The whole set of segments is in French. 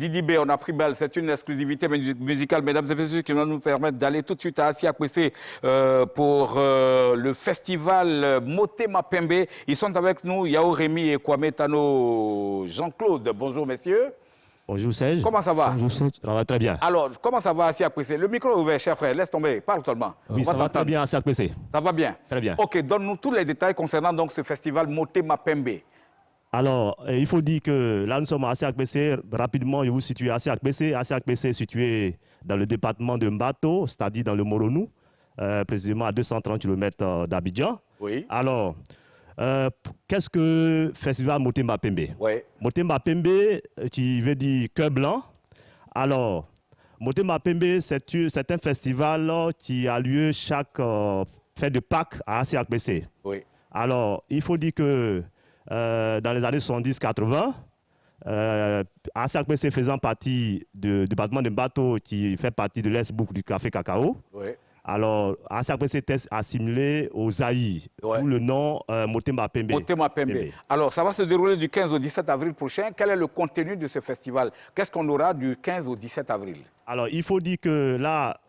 Didi B, on a pris balle. C'est une exclusivité musicale, mesdames et messieurs, qui va nous permettre d'aller tout de suite à Assia Kwese pour le festival Motema Pembe. Ils sont avec nous, Yao Rémi et Kwame Tano. Jean-Claude, bonjour messieurs. Bonjour Serge. Comment ça va? Bonjour Serge. Ça va très bien. Alors, comment ça va Assia Kwese? Le micro est ouvert, cher frère, laisse tomber, parle seulement. Oui, ça va très bien Assia Kwese. Ça va bien? Très bien. Ok, donne-nous tous les détails concernant donc ce festival Motema Pembe. Alors, il faut dire que là, nous sommes à Assia Kwese. Rapidement, je vous situe à Assia Kwese. Assia Kwese est situé dans le département de Mbato, c'est-à-dire dans le Moronou, précisément à 230 km d'Abidjan. Oui. Alors, qu'est-ce que Festival Motema Pembe? Oui. Motema Pembe, qui veut dire cœur blanc. Alors, Motema Pembe, c'est un festival qui a lieu chaque fête de Pâques à Assia Kwese. Oui. Alors, il faut dire que dans les années 70-80, Assia Kwese faisant partie du département de Mbato qui fait partie de l'Est-Boucle du Café Cacao. Oui. Alors, Assia Kwese était assimilé aux Zaï, d'où le nom Motema Pembe. Motema Pembe. Alors, ça va se dérouler du 15 au 17 avril prochain. Quel est le contenu de ce festival? Qu'est-ce qu'on aura du 15 au 17 avril? Alors, il faut dire que là,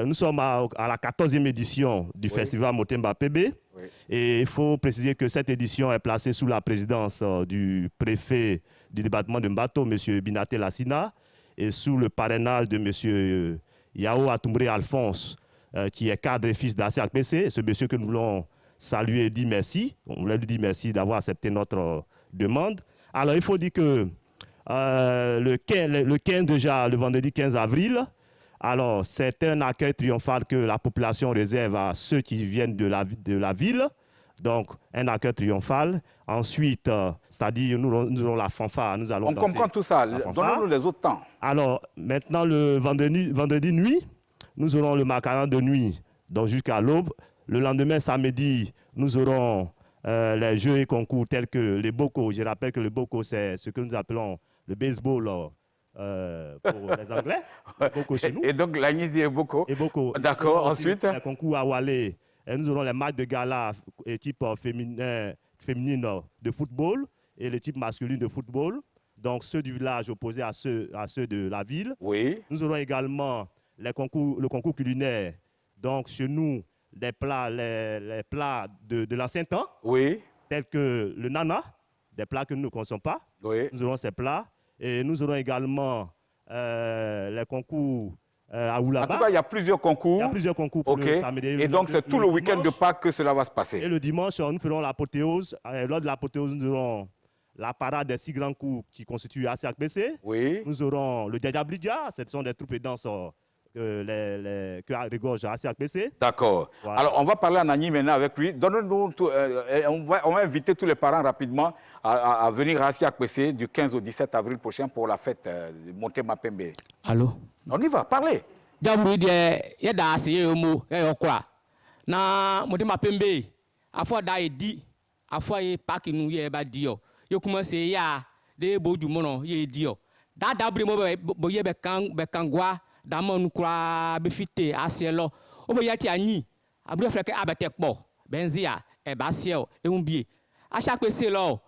nous sommes à la 14e édition du festival Motema Pembe. Oui. Et il faut préciser que cette édition est placée sous la présidence du préfet du département de Mbato, M. Binaté Lassina, et sous le parrainage de M. Yao Atumbre Alphonse, qui est cadre et fils d'Assia Kwese. Ce monsieur que nous voulons saluer et dire merci. On voulait lui dire merci d'avoir accepté notre demande. Alors, il faut dire que le 15 déjà, le vendredi 15 avril, alors c'est un accueil triomphal que la population réserve à ceux qui viennent de la ville. Donc, un accueil triomphal. Ensuite, c'est-à-dire, nous aurons la fanfare. Nous allons on comprend tout ça. Donnons-nous les autres temps. Alors, maintenant, le vendredi nuit, nous aurons le macaron de nuit, donc jusqu'à l'aube. Le lendemain, samedi, nous aurons les jeux et concours tels que les bocaux. Je rappelle que le bocaux, c'est ce que nous appelons le baseball pour les Anglais. Bocaux chez nous. Et donc, l'Agnidi est bocaux. Et bocaux. D'accord, ensuite. Les concours à Walé. Et nous aurons les matchs de gala, équipe féminine de football et l'équipe masculine de football. Donc, ceux du village opposés à ceux de la ville. Oui. Nous aurons également le concours culinaire. Donc, chez nous, les plats de l'ancien temps, oui, tels que le nana, des plats que nous ne consommons pas. Oui. Nous aurons ces plats. Et nous aurons également les concours à Oulaba. En tout cas, il y a plusieurs concours. Il y a plusieurs concours pour le samedi. Et donc, c'est tout le week-end de Pâques que cela va se passer. Et le dimanche, nous ferons l'apothéose. Lors de l'apothéose, nous aurons la parade des 6 grands coups qui constituent Assia Kwese. Oui. Nous aurons le Djadjablidia, ce sont des troupes et danses que regorge Assia Kwese. D'accord. Voilà. Alors, on va parler en Agni maintenant avec lui. Donne-nous on va inviter tous les parents rapidement à venir à Assia Kwese du 15 au 17 avril prochain pour la fête de Motema Pembe. Allô? On y va, parlez. Jambu de yeda asiyeomo yokwa. Na Motema Pembe afo da edi afo ye park nu ye ba dio. Yo kuma se ya de bodu mono ye dio. Da dabre mo bo ye be kangwa da mon kwa be fite asielo. O bo yati anyi abure freke abete kpo benzia e ba siel e unbie. Assia Kwese lo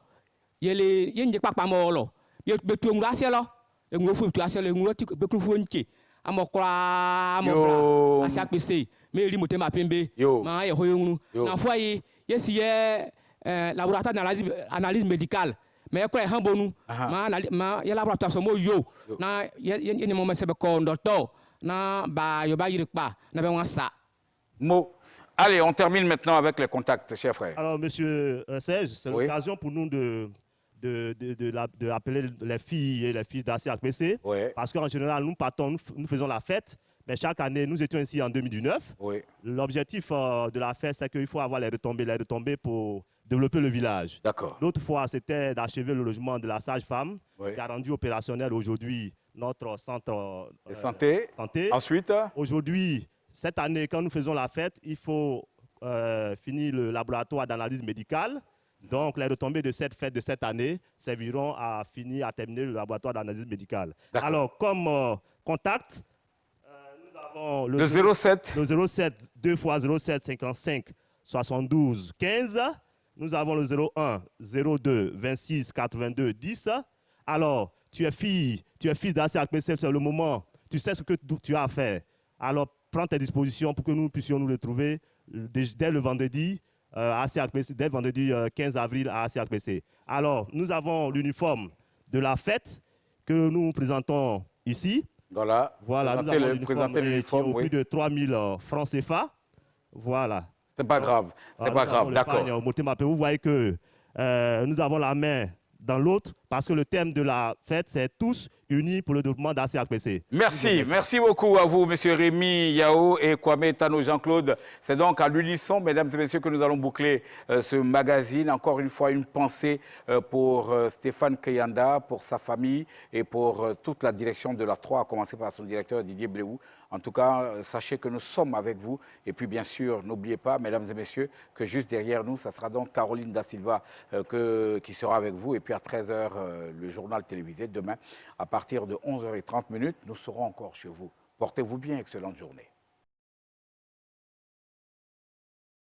ye nje papa mo lo. Ye betu ngu asielo. E ngu fu tu asielo e ngu ti be krufu nche. Amokra amokra Assia Kwese me ri Motema Pembe ma ye hoyunu na fo yi yesi ye laboratoire d'analyse médicale mais ko e hambonu ma ye laboratoire so mo yo na ye ni mo mese be ko docteur na ba yo ba yirikpa na be wansa mo. Allez, on termine maintenant avec les contacts, cher frère. Alors, monsieur Serge, c'est l'occasion pour nous d'appeler les filles et les fils d'Assia Kwese. Parce qu'en général, nous faisons la fête. Mais chaque année, nous étions ici en 2019. L'objectif de la fête, c'est qu'il faut avoir les retombées pour développer le village. D'accord. L'autre fois, c'était d'achever le logement de la sage-femme qui a rendu opérationnel aujourd'hui notre centre de santé. Ensuite, aujourd'hui, cette année, quand nous faisons la fête, il faut finir le laboratoire d'analyse médicale. Donc, les retombées de cette fête de cette année serviront à terminer le laboratoire d'analyse médicale. Alors, comme contact, nous avons le 07. Le 07, 2 x 07, 55, 72, 15. Nous avons le 01, 02, 26, 82, 10. Alors, tu es fils d'ACAPC, c'est le moment, tu sais ce que tu as à faire. Alors, prends tes dispositions pour que nous puissions nous retrouver dès le vendredi, dès le vendredi 15 avril à ACAPC. Alors, nous avons l'uniforme de la fête que nous présentons ici. Voilà, Voilà, nous avons présenter l'uniforme, au plus de 3000 francs CFA. Voilà. C'est pas grave, c'est pas grave, d'accord. Vous voyez que nous avons la main dans l'autre parce que le thème de la fête, c'est tous unis pour le développement d'ACAPC. Merci beaucoup à vous, M. Rémi Yao et Kwame Tano Jean-Claude. C'est donc à l'unisson, mesdames et messieurs, que nous allons boucler ce magazine. Encore une fois, une pensée pour Stéphane Kayanda, pour sa famille et pour toute la direction de la 3, à commencer par son directeur Didier Bléou. En tout cas, sachez que nous sommes avec vous. Et puis, bien sûr, n'oubliez pas, mesdames et messieurs, que juste derrière nous, ça sera donc Caroline Da Silva qui sera avec vous. Et puis, à 13h, le journal télévisé. Demain, à partir de 11h30, nous serons encore chez vous. Portez-vous bien, excellente journée.